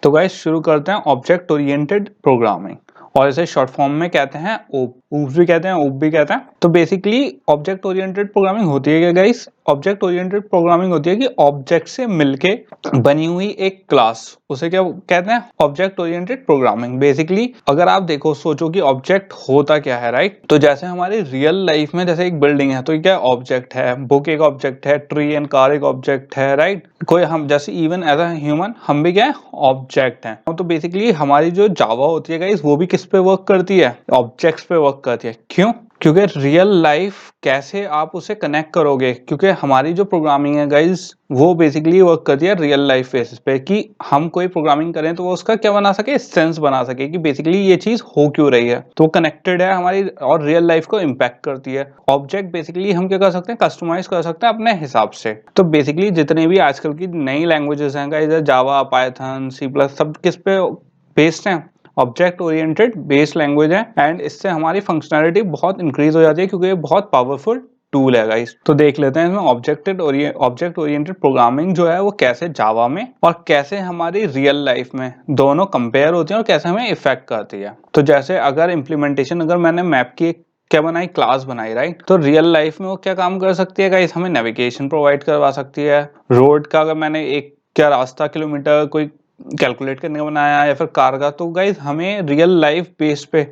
तो गाइस शुरू करते हैं ऑब्जेक्ट ओरिएंटेड प्रोग्रामिंग, और इसे शॉर्ट फॉर्म में कहते हैं ओप भी कहते हैं, ओप भी कहते हैं। तो बेसिकली ऑब्जेक्ट ओरिएंटेड प्रोग्रामिंग होती है क्या गाइस? ऑब्जेक्ट ओरिएंटेड प्रोग्रामिंग होती है कि ऑब्जेक्ट से मिलके बनी हुई एक क्लास, उसे क्या कहते हैं? Object oriented programming. बेसिकली अगर आप देखो, सोचो कि ऑब्जेक्ट होता क्या है, राइट? तो जैसे हमारी रियल लाइफ में जैसे एक बिल्डिंग है तो ये क्या ऑब्जेक्ट है, बुक एक ऑब्जेक्ट है, ट्री एंड कार एक ऑब्जेक्ट है, राइट? कोई हम जैसे इवन एज अ ह्यूमन हम भी क्या है? ऑब्जेक्ट हैं। तो बेसिकली हमारी जो जावा होती है गाइस वो भी किस पे वर्क करती है? ऑब्जेक्ट्स पे वर्क करती है। क्यों? क्योंकि रियल लाइफ कैसे आप उसे कनेक्ट करोगे, क्योंकि हमारी जो प्रोग्रामिंग है गाइस वो बेसिकली वर्क करती है रियल लाइफ बेसिस पे, कि हम कोई प्रोग्रामिंग करें तो वो उसका क्या बना सके? सेंस बना सके कि बेसिकली ये चीज हो क्यों रही है। तो वो कनेक्टेड है हमारी और रियल लाइफ को इम्पैक्ट करती है। ऑब्जेक्ट बेसिकली हम क्या कर सकते हैं? कस्टमाइज कर सकते हैं अपने हिसाब से। तो बेसिकली जितने भी आजकल की नई लैंग्वेजेस हैं गाइस, जावा, पाइथन, सी प्लस, सब किस पे बेस्ड हैं? ऑब्जेक्ट ओरिएंटेड बेस्ड लैंग्वेज है, एंड इससे हमारी फंक्शनैलिटी बहुत इंक्रीज हो जाती है क्योंकि ये बहुत पावरफुल टूल है गाइस। तो देख लेते हैं इसमें ऑब्जेक्ट ओरिएंटेड प्रोग्रामिंग जो है वो कैसे जावा में और कैसे हमारी रियल लाइफ में दोनों कंपेयर होती है और कैसे हमें इफेक्ट करती है। तो जैसे अगर इम्प्लीमेंटेशन, अगर मैंने मैप की क्या बनाई? क्लास बनाई, राइट? तो रियल लाइफ में वो क्या काम कर सकती है गाइस? हमें नेविगेशन प्रोवाइड करवा सकती है। रोड का अगर मैंने एक क्या रास्ता, किलोमीटर कोई कैलकुलेट करने का बनाया, या फिर कार का, तो गाइज हमें रियल लाइफ बेस पे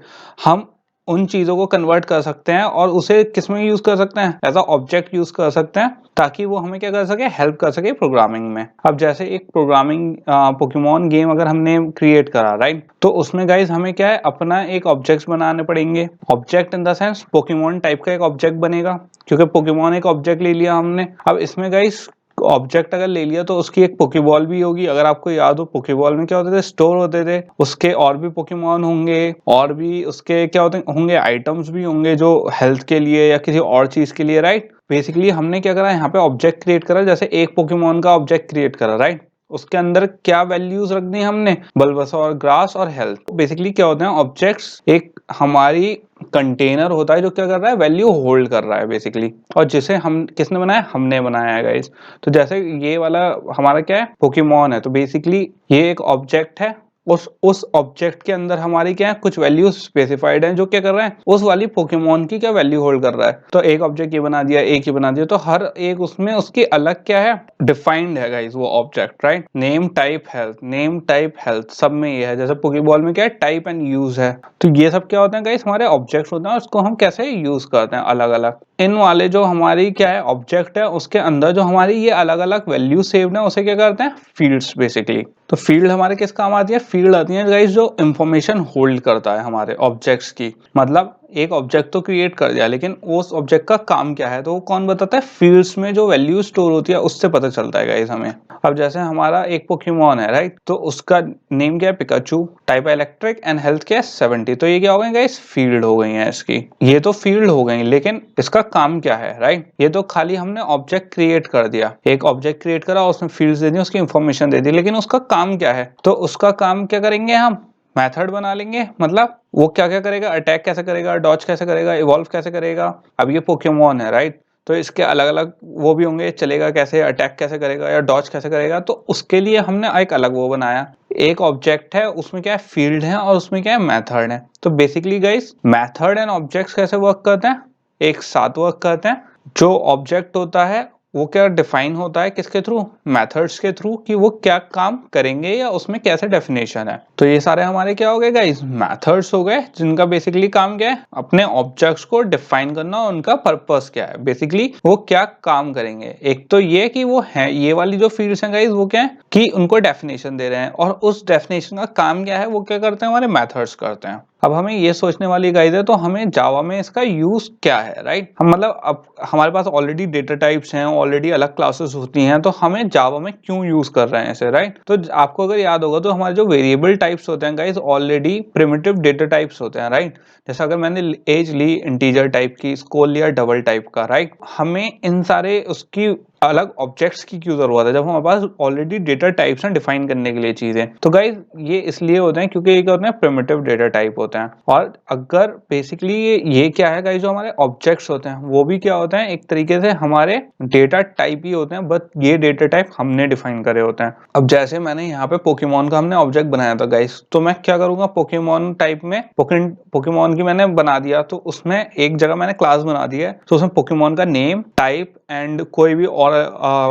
हम उन चीजों को कन्वर्ट कर सकते हैं और उसे किस में यूज कर सकते हैं? एज अ ऑब्जेक्ट यूज कर सकते हैं, ताकि वो हमें क्या कर सके? हेल्प कर सके प्रोग्रामिंग में। अब जैसे एक प्रोग्रामिंग पोकेमॉन गेम अगर हमने क्रिएट करा, राइट? तो उसमें गाइज हमें क्या है? अपना एक ऑब्जेक्ट बनाने पड़ेंगे। Object in the sense Pokemon type का एक ऑब्जेक्ट बनेगा, क्योंकि पोकेमॉन एक ऑब्जेक्ट ले लिया हमने। अब इसमें गाइज ऑब्जेक्ट अगर ले लिया तो उसकी एक पोकेबॉल भी होगी। अगर आपको याद हो, पोकेबॉल में क्या होते थे? स्टोर होते थे, उसके और भी पोकेमॉन होंगे, और भी उसके क्या होंगे? आइटम्स भी होंगे जो हेल्थ के लिए या किसी और चीज के लिए, राइट? बेसिकली हमने क्या करा? यहाँ पे ऑब्जेक्ट क्रिएट करा, जैसे एक पोकेमॉन का ऑब्जेक्ट क्रिएट करा, राइट? उसके अंदर क्या वैल्यूज रख दी हमने? बल्बासौर, ग्रास और हेल्थ। बेसिकली क्या होते हैं ऑब्जेक्ट्स? एक हमारी कंटेनर होता है जो क्या कर रहा है? वैल्यू होल्ड कर रहा है बेसिकली, और जिसे हम किसने बनाया? हमने बनाया है गाइस। तो जैसे ये वाला हमारा क्या है? पोकेमॉन है, तो बेसिकली ये एक ऑब्जेक्ट है। उस ऑब्जेक्ट के अंदर हमारी क्या है? कुछ वैल्यूज स्पेसिफाइड हैं जो क्या कर रहा है? उस वाली पोकेमॉन की क्या वैल्यू होल्ड कर रहा है। तो एक ऑब्जेक्ट ये बना दिया, एक ही बना दिया, तो हर एक उसमें उसकी अलग क्या है? डिफाइंड है गाइस वो object, right? Name, type, health, name, type, health, सब में ये है। जैसे पोकेबॉल में क्या है? टाइप एंड यूज है। तो ये सब क्या होते हैं गाइस? हमारे ऑब्जेक्ट्स होते हैं, और उसको हम कैसे यूज करते हैं अलग अलग। इन वाले जो हमारी क्या है? ऑब्जेक्ट है, उसके अंदर जो हमारी ये अलग अलग वैल्यू सेव्ड है, उसे क्या करते हैं? Fields basically. तो फील्ड हमारे किस काम आती है? फील्ड आती है गाइस जो इंफॉर्मेशन होल्ड करता है हमारे ऑब्जेक्ट्स की। मतलब एक ऑब्जेक्ट तो क्रिएट कर दिया, लेकिन उस ऑब्जेक्ट का काम क्या है तो वो कौन बताता है? फील्ड्स में जो वैल्यू स्टोर होती है उससे पता चलता है गाइस हमें। अब जैसे हमारा एक पोकेमॉन है, राइट? तो उसका नेम क्या है? Pikachu, type electric, and health क्या है? 70। तो ये क्या हो गई गाइस? फील्ड हो गई है इसकी। ये तो फील्ड हो गई, लेकिन इसका काम क्या है, राइट? ये तो खाली हमने ऑब्जेक्ट क्रिएट कर दिया, एक ऑब्जेक्ट क्रिएट करा, उसमें फील्ड्स दे दी, उसकी इंफॉर्मेशन दे दी, लेकिन उसका काम क्या है? तो उसका काम क्या करेंगे हम? मेथड बना लेंगे। मतलब वो क्या क्या करेगा? अटैक कैसे करेगा, डॉज कैसे करेगा, इवॉल्व कैसे करेगा। अब ये पोकेमॉन है, राइट? तो इसके अलग अलग वो भी होंगे, चलेगा कैसे, अटैक कैसे करेगा या डॉज कैसे करेगा। तो उसके लिए हमने एक अलग वो बनाया। एक ऑब्जेक्ट है, उसमें क्या है? फील्ड है, और उसमें क्या है? मेथड है। तो basically guys method and objects कैसे वर्क करते हैं? एक साथ वर्क करते हैं। जो ऑब्जेक्ट होता है वो क्या डिफाइन होता है? किसके थ्रू? मेथड्स के थ्रू, कि वो क्या काम करेंगे या उसमें कैसे डेफिनेशन है। तो ये सारे हमारे क्या हो गए गाइस? मेथड्स हो गए, जिनका बेसिकली काम क्या है? अपने ऑब्जेक्ट्स को डिफाइन करना, और उनका पर्पस क्या है, बेसिकली वो क्या काम करेंगे। एक तो ये कि वो है, ये वाली जो फील्ड्स हैं गाइस वो क्या है? कि उनको डेफिनेशन दे रहे हैं, और उस डेफिनेशन का काम क्या है? वो क्या करते हैं? हमारे मेथड्स करते हैं। अब हमें ये सोचने वाली गाइस है, तो हमें जावा में इसका यूज क्या है, राइट? हम मतलब अब हमारे पास ऑलरेडी डेटा टाइप्स हैं, ऑलरेडी अलग क्लासेस होती हैं, तो हमें जावा में क्यों यूज कर रहे हैं इसे, राइट? तो आपको अगर याद होगा तो हमारे जो वेरिएबल टाइप्स होते हैं guys already primitive data types होते हैं, राइट? जैसे अगर मैंने एज ली इंटीजर टाइप की, स्कोर लिया डबल टाइप का, राइट? हमें इन सारे उसकी अलग ऑब्जेक्ट्स की क्यों जरूरत है जब हमारे पास ऑलरेडी डेटा टाइप्स हैं डिफाइन करने के लिए चीजें। तो गाइज ये इसलिए होते हैं क्योंकि ये क्या होते हैं, प्रिमिटिव डेटा टाइप होते हैं। और अगर बेसिकली ये क्या है गाइज, जो हमारे ऑब्जेक्ट्स होते हैं वो भी क्या होते हैं, एक तरीके से हमारे डेटा टाइप ही होते हैं, बट ये डेटा टाइप हमने डिफाइन करे होते हैं। अब जैसे मैंने यहाँ पे पोकेमॉन का हमने ऑब्जेक्ट बनाया था गाइज, तो मैं क्या करूंगा, पोकेमॉन टाइप में पोकेमॉन की मैंने बना दिया, तो उसमें एक जगह मैंने क्लास बना दी है, तो उसमें पोकेमॉन का नेम, टाइप एंड कोई भी और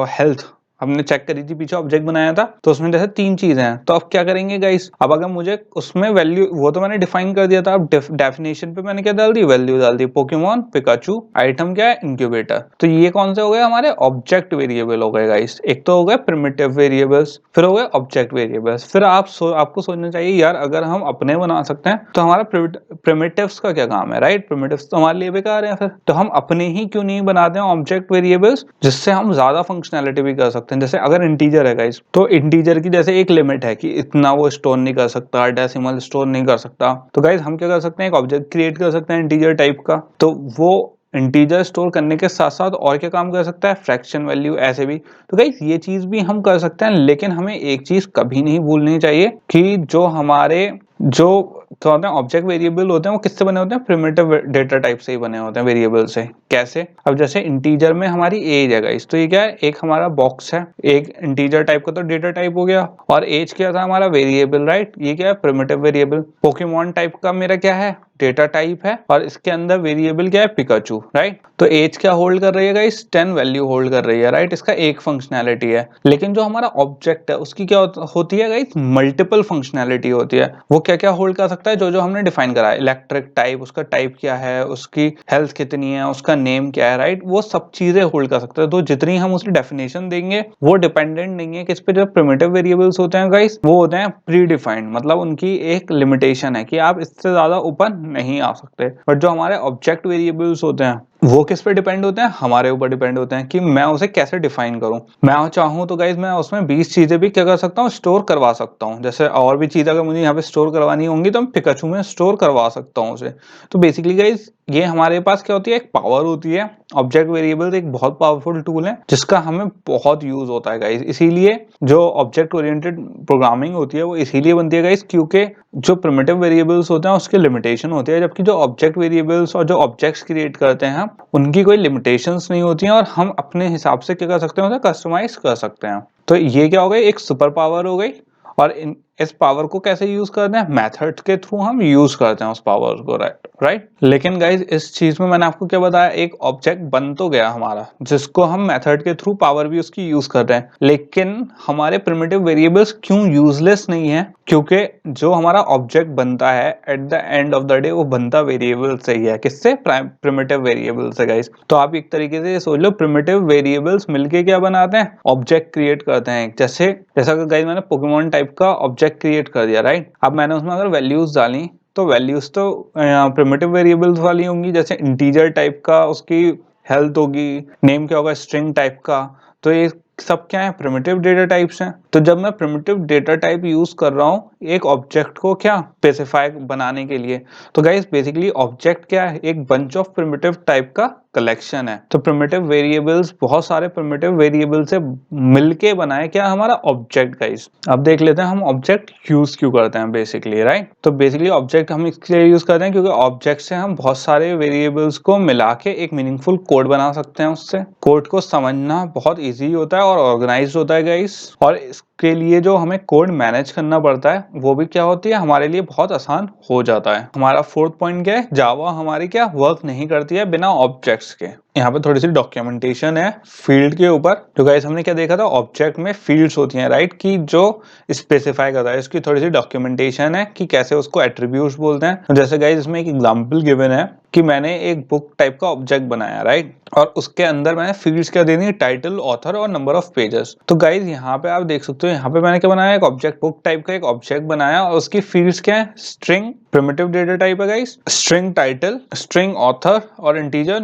हेल्थ हमने चेक करी थी, पीछे ऑब्जेक्ट बनाया था, तो उसमें जैसे 3 चीजें हैं। तो अब क्या करेंगे गाइस, अब अगर मुझे उसमें वैल्यू, वो तो मैंने डिफाइन कर दिया था, अब डेफिनेशन पे मैंने क्या डाल दी, वैल्यू डाल दी, पोकेमॉन पिकाचू, आइटम क्या है, इंक्यूबेटर। तो ये कौन से हो गए हमारे ऑब्जेक्ट वेरिएबल हो गए गाइस। एक तो हो गए प्रिमिटिव वेरिएबल्स, फिर हो गए ऑब्जेक्ट वेरिएबल्स। फिर आपको सोचना चाहिए यार, अगर हम अपने बना सकते हैं तो हमारा प्रिमिटिव्स का क्या काम है, राइट। प्रिमिटिव्स तो हमारे लिए बेकार है, फिर तो हम अपने ही क्यों नहीं बनाते हैं ऑब्जेक्ट वेरिएबल्स, जिससे हम ज्यादा फंक्शनैलिटी भी कर सकते हैं। जैसे अगर इंटीजर है गाइस, तो इंटीजर की जैसे एक लिमिट है कि इतना वो स्टोर नहीं कर सकता, डेसिमल स्टोर नहीं कर सकता। तो गाइस हम क्या कर सकते हैं, एक ऑब्जेक्ट क्रिएट कर सकते हैं इंटीजर टाइप का, तो वो इंटीजर स्टोर करने के साथ साथ और क्या काम कर सकता है, फ्रैक्शन वैल्यू, ऐसे भी। तो गाइस ये चीज भी हम कर सकते हैं, लेकिन हमें एक चीज कभी नहीं भूलनी चाहिए कि जो हमारे जो क्या होते हैं ऑब्जेक्ट वेरिएबल होते हैं, वो किससे बने होते हैं, प्रिमिटिव डेटा टाइप से ही बने होते हैं, वेरिएबल से। कैसे, अब जैसे इंटीजर में हमारी एज है गाइस, तो ये क्या है, एक हमारा बॉक्स है, एक इंटीजर टाइप का तो डेटा टाइप हो गया, और एज क्या था हमारा, वेरिएबल, राइट। ये क्या है, प्रिमिटिव वेरिएबल। पोकेमॉन टाइप का मेरा क्या है, डेटा टाइप है, और इसके अंदर वेरिएबल क्या है, पिकाचू, राइट। तो एज क्या होल्ड कर रही है गाइस, 10 वैल्यू होल्ड कर रही है, राइट। इसका एक फंक्शनैलिटी है। लेकिन जो हमारा ऑब्जेक्ट है उसकी क्या होती है गाइस, मल्टीपल फंक्शनैलिटी होती है। वो क्या क्या होल्ड कर सकता है, जो जो हमने डिफाइन करा है, इलेक्ट्रिक टाइप, उसका टाइप क्या है, उसकी हेल्थ कितनी है, उसका नेम क्या है, राइट। वो सब चीजें होल्ड कर सकता है। तो जितनी हम उसकी डेफिनेशन देंगे वो डिपेंडेंट नहीं है किस पे। जो प्रिमिटिव वेरिएबल्स होते हैं गाइस, वो होते हैं प्री डिफाइंड, मतलब उनकी एक लिमिटेशन है कि आप इससे ज्यादा ऊपर नहीं आ सकते। बट जो हमारे ऑब्जेक्ट वेरिएबल्स होते हैं वो किस पे डिपेंड होते हैं, हमारे ऊपर डिपेंड होते हैं कि मैं उसे कैसे डिफाइन करूं। मैं चाहूं तो गाइज मैं उसमें 20 चीजें भी क्या कर सकता हूं, स्टोर करवा सकता हूं। जैसे और भी चीज अगर मुझे यहाँ पे स्टोर करवानी होंगी तो मैं पिकाचू में स्टोर करवा सकता हूं उसे। तो बेसिकली गाइज ये हमारे पास क्या होती है, एक पावर होती है। ऑब्जेक्ट वेरिएबल एक बहुत पावरफुल टूल है जिसका हमें बहुत यूज होता है गाइज। इसीलिए जो ऑब्जेक्ट ओरिएंटेड प्रोग्रामिंग होती है वो इसीलिए बनती है गाइज, क्योंकि जो प्रिमिटिव वेरिएबल्स होते हैं उसके लिमिटेशन होती है, जबकि जो ऑब्जेक्ट वेरिएबल्स और जो ऑब्जेक्ट्स क्रिएट करते हैं उनकी कोई लिमिटेशंस नहीं होती हैं, और हम अपने हिसाब से क्या कर सकते हैं, उसे कस्टमाइज कर सकते हैं। तो ये क्या हो गई, एक सुपर पावर हो गई। और इस पावर को कैसे यूज करते हैं, मेथड के थ्रू हम यूज करते हैं उस पावर को, राइट। लेकिन गाइज इस चीज में मैंने आपको क्या बताया, एक ऑब्जेक्ट बन तो गया हमारा जिसको हम मेथड के थ्रू पावर भी उसकी यूज कर रहे हैं, लेकिन हमारे प्रिमिटिव वेरिएबल्स क्यों यूजलेस नहीं है, क्योंकि जो हमारा ऑब्जेक्ट बनता है at the end of the day वो बनता वेरिएबल से ही है। किससे, प्रिमिटिव वेरिएबल से गाइस। तो आप एक तरीके से सोच लो, प्रिमिटिव वेरिएबल्स मिलके क्या बनाते हैं, ऑब्जेक्ट क्रिएट करते हैं। जैसा कि गाइस मैंने पोकेमॉन टाइप का ऑब्जेक्ट क्रिएट कर दिया, राइट। अब मैंने उसमें अगर वैल्यूज डाली तो वैल्यूज तो प्रिमिटिव वेरिएबल्स वाली होंगी। जैसे इंटीजर टाइप का उसकी हेल्थ होगी, नेम क्या होगा, स्ट्रिंग टाइप का। तो ये सब क्या है, प्रिमिटिव डेटा टाइप्स हैं। तो जब मैं प्रिमिटिव डेटा टाइप यूज कर रहा हूँ एक ऑब्जेक्ट को क्या स्पेसिफाई बनाने के लिए, तो गाइस बेसिकली ऑब्जेक्ट क्या है, एक बंच ऑफ प्रिमिटिव टाइप का कलेक्शन है। तो प्रिमिटिव वेरिएबल्स, बहुत सारे प्रिमिटिव वेरिएबल से मिलके बनाए क्या हमारा ऑब्जेक्ट गाइस। अब देख लेते हैं हम ऑब्जेक्ट यूज क्यों करते हैं बेसिकली, राइट। तो बेसिकली ऑब्जेक्ट हम इसलिए यूज करते हैं क्योंकि ऑब्जेक्ट से हम बहुत सारे वेरिएबल्स को मिला के एक मीनिंगफुल कोड बना सकते हैं। उससे कोड को समझना बहुत ईजी होता है और ऑर्गेनाइज होता है गाइस। और इसके लिए जो हमें कोड मैनेज करना पड़ता है वो भी क्या होती है, हमारे लिए बहुत आसान हो जाता है। हमारा 4th पॉइंट क्या है, जावा हमारी क्या वर्क नहीं करती है बिना ऑब्जेक्ट्स के। यहाँ पे थोड़ी सी डॉक्यूमेंटेशन है फील्ड के ऊपर। तो गाइस हमने क्या देखा था, ऑब्जेक्ट में फील्ड्स होती हैं, राइट, कि जो स्पेसिफाई करता है। इसकी थोड़ी सी डॉक्यूमेंटेशन है कि कैसे उसको एट्रीब्यूट्स बोलते हैं। जैसे गाइस इसमें एक एग्जांपल गिवन है कि मैंने एक बुक टाइप का ऑब्जेक्ट बनाया, राइट, और उसके अंदर मैंने फील्ड्स क्या देनी है, टाइटल, ऑथर और नंबर ऑफ पेजेस। तो गाइस यहाँ पे आप देख सकते हो, यहाँ पे मैंने क्या बनाया, एक ऑब्जेक्ट बुक टाइप का एक ऑब्जेक्ट बनाया, और उसकी फील्ड्स क्या है, स्ट्रिंग, प्रिमिटिव डेटा टाइप है guys, string title, string author और integer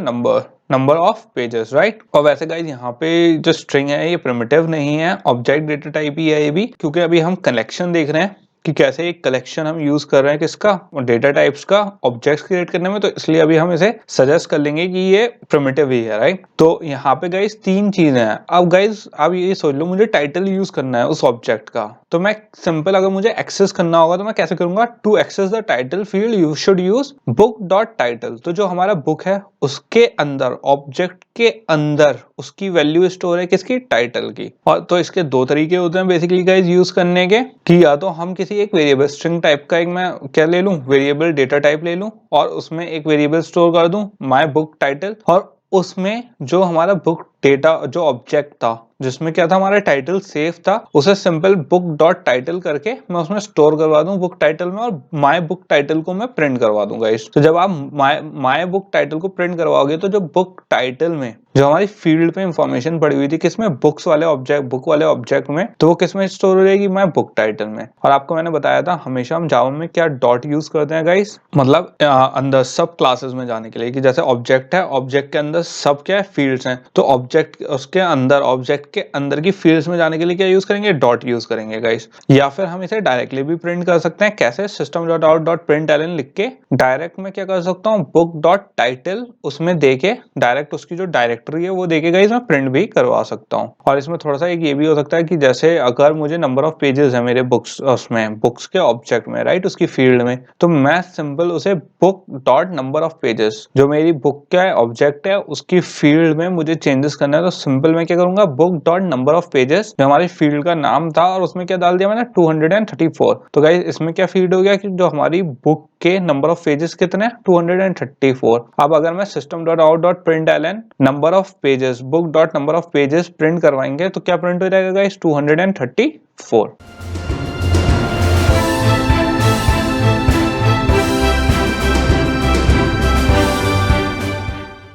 number of pages, right. और वैसे गाइस यहाँ पे जो स्ट्रिंग है ये प्रिमिटिव नहीं है, ऑब्जेक्ट डेटा टाइप ही है ये भी, क्योंकि अभी हम कलेक्शन देख रहे हैं कि कैसे एक कलेक्शन हम यूज कर रहे हैं किसका, डेटा टाइप्स का ऑब्जेक्ट्स क्रिएट करने में, तो इसलिए अभी हम इसे सजेस्ट कर लेंगे कि ये प्रिमिटिव ही है, राइट। तो यहाँ पे गाइस तीन चीजें हैं। अब गाइस आप ये सोच लो मुझे टाइटल यूज करना है उस ऑब्जेक्ट का, तो मैं सिंपल अगर मुझे एक्सेस करना होगा तो मैं कैसे करूंगा, to access the title field you should use book dot title. तो जो हमारा बुक है उसके अंदर, ऑब्जेक्ट के अंदर उसकी वैल्यू स्टोर है किसकी, टाइटल की। और तो इसके दो तरीके होते हैं बेसिकली गाइस यूज करने के, कि या तो हम किसी एक वेरिएबल स्ट्रिंग टाइप का एक मैं क्या ले लूं, वेरिएबल डेटा टाइप ले लूं और उसमें एक वेरिएबल स्टोर कर दूं माय बुक टाइटल, और उसमें जो हमारा बुक डेटा जो ऑब्जेक्ट था जिसमें क्या था हमारा टाइटल सेव था, उसे सिंपल बुक डॉट टाइटल करके मैं उसमें स्टोर करवा दूं बुक टाइटल में, और माय बुक टाइटल को मैं प्रिंट करवा दूंगा इस। तो जब आप माय बुक टाइटल को प्रिंट करवाओगे तो जो बुक टाइटल में जो हमारी फील्ड पे इंफॉर्मेशन पड़ी हुई थी किसमें, बुक्स वाले ऑब्जेक्ट, बुक वाले ऑब्जेक्ट में, तो वो किसमें स्टोर हो जाएगी, माय बुक टाइटल में। और आपको मैंने बताया था हमेशा हम जावा में क्या डॉट यूज करते हैं गाइस, मतलब अंदर सब क्लासेस में जाने के लिए, कि जैसे ऑब्जेक्ट है, ऑब्जेक्ट के अंदर सब क्या है, फील्ड्स हैं, तो ऑब्जेक्ट उसके अंदर, ऑब्जेक्ट के अंदर की फील्ड्स में जाने के लिए क्या यूज करेंगे, डॉट यूज करेंगे गाइस। या फिर हम इसे डायरेक्टली भी प्रिंट कर सकते हैं, कैसे, system dot out dot print एलन लिख के डायरेक्ट में क्या कर सकता हूँ, बुक डॉट टाइटल उसमें देके डायरेक्ट उसकी जो डायरेक्टरी है वो देके गाइस मैं प्रिंट भी करवा सकता हूँ। और इसमें थोड़ा सा एक ये भी हो सकता है कि जैसे अगर मुझे नंबर ऑफ पेजेस है मेरे बुक्स, उसमें बुक्स के ऑब्जेक्ट में, राइट, उसकी फील्ड में, तो मैं सिंपल उसे book dot number of pages जो मेरी बुक का ऑब्जेक्ट है उसकी फील्ड में मुझे चेंजेस करना है, तो सिंपल मैं क्या करूंगा, book dot number of pages जो हमारी फील्ड का नाम था और उसमें क्या डाल दिया मैंने, 234। तो गाइस इसमें क्या फीड हो गया कि जो हमारी बुक के नंबर ऑफ पेजेस कितने, 234। अब अगर मैं system dot out dot print ln number of pages, book dot number of pages print करवाएंगे तो क्या प्रिंट हो जाएगा गाइस, 234।